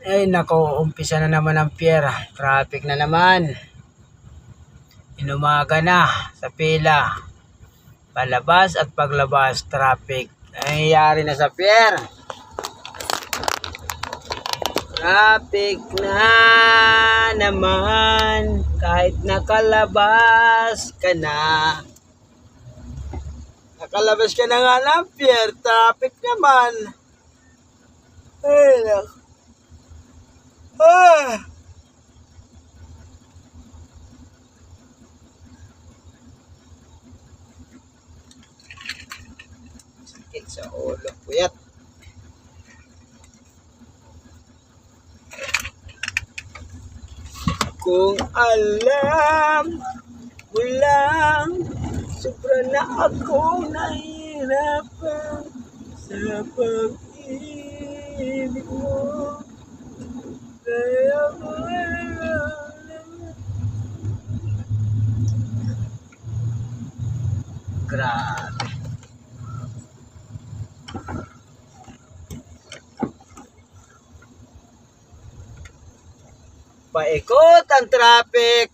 Ay nako, umpisa na naman ang pier. Traffic na naman. Inumaga na sa pila. Palabas at paglabas, traffic. Nangyayari na sa pier. Traffic na naman. Kahit nakalabas ka na. Nakalabas ka na nga ng pier. Traffic naman. Ay nako. Sakit sa ulo, puyat. Kung alam mo lang, sobra na ako nahihirapan sa pag-ibig mo. Kaya grabe. Paikot ang traffic.